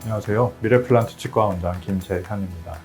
안녕하세요. 미래플란트 치과 원장 김재현입니다.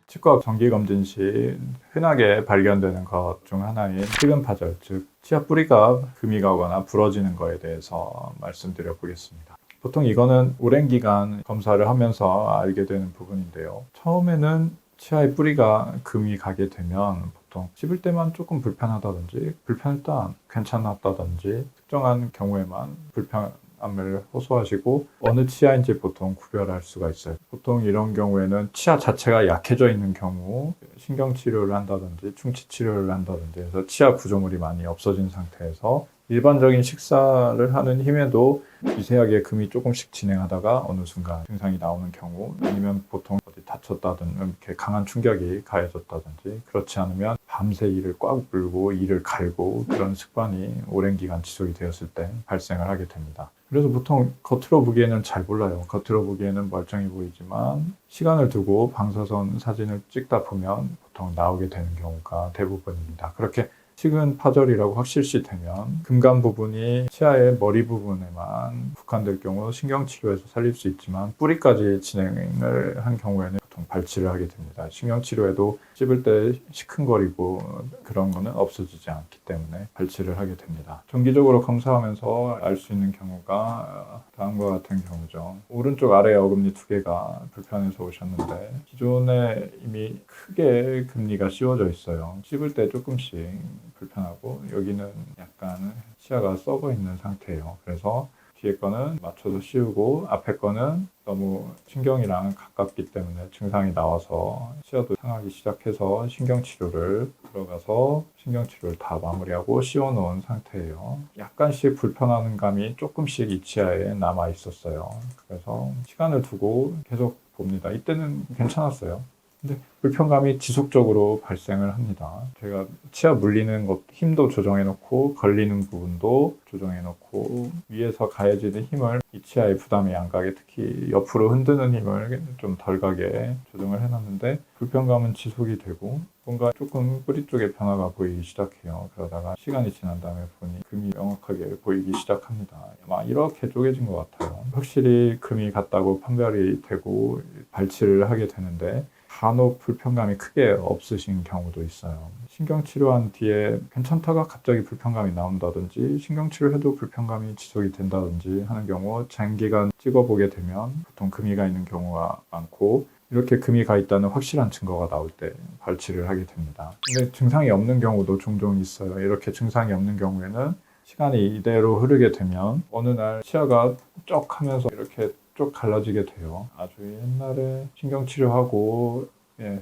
치과 정기검진 시 흔하게 발견되는 것 중 하나인 식은파절, 즉 치아 뿌리가 금이 가거나 부러지는 것에 대해서 말씀드려 보겠습니다. 보통 이거는 오랜 기간 검사를 하면서 알게 되는 부분인데요. 처음에는 치아의 뿌리가 금이 가게 되면 보통 씹을 때만 조금 불편하다든지 불편했다 괜찮았다든지 특정한 경우에만 불편함을 호소하시고 어느 치아인지 보통 구별할 수가 있어요. 보통 이런 경우에는 치아 자체가 약해져 있는 경우 신경치료를 한다든지 충치치료를 한다든지 해서 치아 구조물이 많이 없어진 상태에서 일반적인 식사를 하는 힘에도 미세하게 금이 조금씩 진행하다가 어느 순간 증상이 나오는 경우, 아니면 보통 어디 다쳤다든지 이렇게 강한 충격이 가해졌다든지, 그렇지 않으면 밤새 이를 꽉 물고 이를 갈고 그런 습관이 오랜 기간 지속이 되었을 때 발생을 하게 됩니다. 그래서 보통 겉으로 보기에는 잘 몰라요. 겉으로 보기에는 멀쩡해 보이지만 시간을 두고 방사선 사진을 찍다 보면 보통 나오게 되는 경우가 대부분입니다. 그렇게 식은 파절이라고 확실시 되면 금간 부분이 치아의 머리 부분에만 국한될 경우 신경치료에서 살릴 수 있지만 뿌리까지 진행을 한 경우에는 보통 발치를 하게 됩니다. 신경치료에도 씹을 때 시큰거리고 그런 거는 없어지지 않기 때문에 발치를 하게 됩니다. 정기적으로 검사하면서 알 수 있는 경우가 다음과 같은 경우죠. 오른쪽 아래 어금니 두 개가 불편해서 오셨는데 기존에 이미 크게 금니가 씌워져 있어요. 씹을 때 조금씩 불편하고 여기는 약간 치아가 썩어 있는 상태예요. 그래서 뒤에 거는 맞춰서 씌우고 앞에 거는 너무 신경이랑 가깝기 때문에 증상이 나와서 치아도 상하기 시작해서 신경치료를 들어가서 신경치료를 다 마무리하고 씌워놓은 상태예요. 약간씩 불편한 감이 조금씩 이 치아에 남아 있었어요. 그래서 시간을 두고 계속 봅니다. 이때는 괜찮았어요. 근데 불편감이 지속적으로 발생을 합니다. 제가 치아 물리는 것 힘도 조정해 놓고 걸리는 부분도 조정해 놓고 위에서 가해지는 힘을 이 치아에 부담이 안 가게, 특히 옆으로 흔드는 힘을 좀 덜 가게 조정을 해 놨는데 불편감은 지속이 되고 뭔가 조금 뿌리 쪽에 변화가 보이기 시작해요. 그러다가 시간이 지난 다음에 보니 금이 명확하게 보이기 시작합니다. 아마 이렇게 쪼개진 것 같아요. 확실히 금이 갔다고 판별이 되고 발치를 하게 되는데 간혹 불편감이 크게 없으신 경우도 있어요. 신경치료한 뒤에 괜찮다가 갑자기 불편감이 나온다든지 신경치료해도 불편감이 지속이 된다든지 하는 경우 장기간 찍어보게 되면 보통 금이 가 있는 경우가 많고, 이렇게 금이 가 있다는 확실한 증거가 나올 때 발치를 하게 됩니다. 근데 증상이 없는 경우도 종종 있어요. 이렇게 증상이 없는 경우에는 시간이 이대로 흐르게 되면 어느 날 치아가 쩍 하면서 이렇게 쭉 갈라지게 돼요. 아주 옛날에 신경치료하고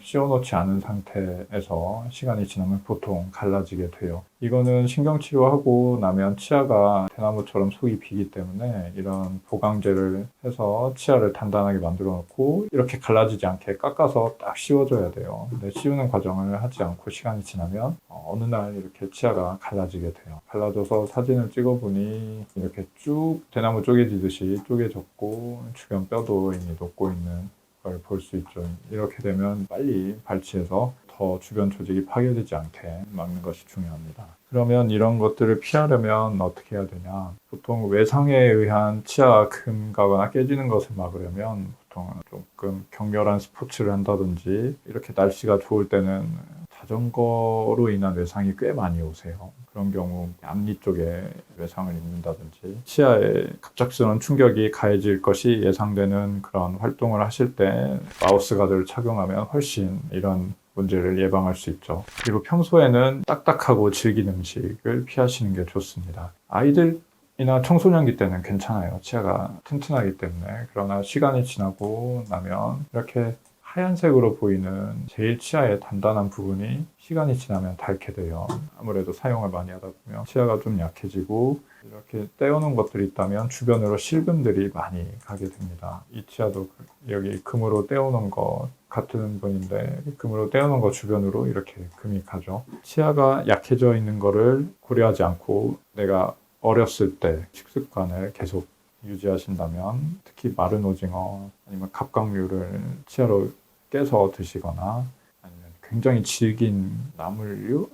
씌워놓지 않은 상태에서 시간이 지나면 보통 갈라지게 돼요. 이거는 신경치료하고 나면 치아가 대나무처럼 속이 비기 때문에 이런 보강제를 해서 치아를 단단하게 만들어 놓고 이렇게 갈라지지 않게 깎아서 딱 씌워줘야 돼요. 근데 씌우는 과정을 하지 않고 시간이 지나면 어느 날 이렇게 치아가 갈라지게 돼요. 갈라져서 사진을 찍어보니 이렇게 쭉 대나무 쪼개지듯이 쪼개졌고 주변 뼈도 이미 녹고 있는 걸 볼 수 있죠. 이렇게 되면 빨리 발치해서 더 주변 조직이 파괴되지 않게 막는 것이 중요합니다. 그러면 이런 것들을 피하려면 어떻게 해야 되냐? 보통 외상에 의한 치아 금 가거나 깨지는 것을 막으려면 보통 조금 격렬한 스포츠를 한다든지 이렇게 날씨가 좋을 때는 자전거로 인한 외상이 꽤 많이 오세요. 그런 경우 앞니 쪽에 외상을 입는다든지 치아에 갑작스러운 충격이 가해질 것이 예상되는 그런 활동을 하실 때 마우스 가드를 착용하면 훨씬 이런 문제를 예방할 수 있죠. 그리고 평소에는 딱딱하고 질긴 음식을 피하시는 게 좋습니다. 아이들이나 청소년기 때는 괜찮아요. 치아가 튼튼하기 때문에. 그러나 시간이 지나고 나면 이렇게 하얀색으로 보이는 제일 치아의 단단한 부분이 시간이 지나면 닳게 돼요. 아무래도 사용을 많이 하다 보면 치아가 좀 약해지고 이렇게 떼어놓은 것들이 있다면 주변으로 실금들이 많이 가게 됩니다. 이 치아도 여기 금으로 떼어놓은 것 같은 분인데 금으로 떼어놓은 것 주변으로 이렇게 금이 가죠. 치아가 약해져 있는 거를 고려하지 않고 내가 어렸을 때 식습관을 계속 유지하신다면 특히 마른 오징어 아니면 갑각류를 치아로 깨서 드시거나 아니면 굉장히 질긴 나물류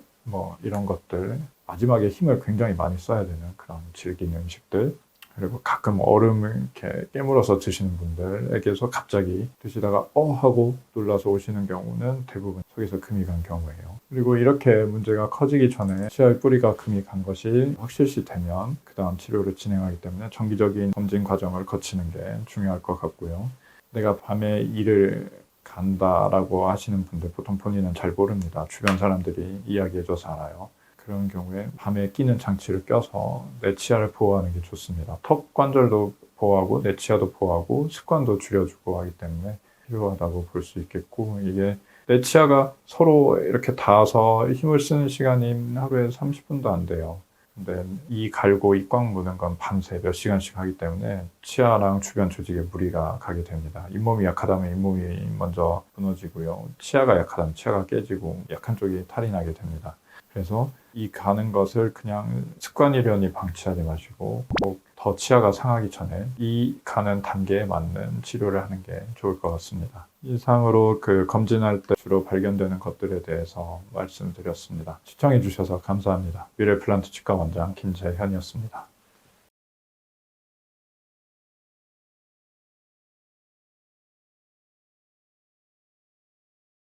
이런 것들 마지막에 힘을 굉장히 많이 써야 되는 그런 질긴 음식들 그리고 가끔 얼음을 이렇게 깨물어서 드시는 분들에게서 갑자기 드시다가 하고 놀라서 오시는 경우는 대부분 속에서 금이 간 경우예요. 그리고 이렇게 문제가 커지기 전에 치아의 뿌리가 금이 간 것이 확실시 되면 그 다음 치료를 진행하기 때문에 정기적인 검진 과정을 거치는 게 중요할 것 같고요. 내가 밤에 일을 간다라고 하시는 분들 보통 본인은 잘 모릅니다. 주변 사람들이 이야기해줘서 알아요. 그런 경우에 밤에 끼는 장치를 껴서 내 치아를 보호하는 게 좋습니다. 턱 관절도 보호하고 내 치아도 보호하고 습관도 줄여주고 하기 때문에 필요하다고 볼 수 있겠고, 이게 내 치아가 서로 이렇게 닿아서 힘을 쓰는 시간이 하루에 30분도 안 돼요. 근데 이 갈고 이 꽉 무는 건 밤새 몇 시간씩 하기 때문에 치아랑 주변 조직에 무리가 가게 됩니다. 잇몸이 약하다면 잇몸이 먼저 무너지고요. 치아가 약하다면 치아가 깨지고 약한 쪽이 탈이 나게 됩니다. 그래서 이 가는 것을 그냥 습관이려니 방치하지 마시고 꼭 더 치아가 상하기 전에 이 가는 단계에 맞는 치료를 하는 게 좋을 것 같습니다. 이상으로 검진할 때 주로 발견되는 것들에 대해서 말씀드렸습니다. 시청해 주셔서 감사합니다. 미래플란트 치과 원장 김재현이었습니다.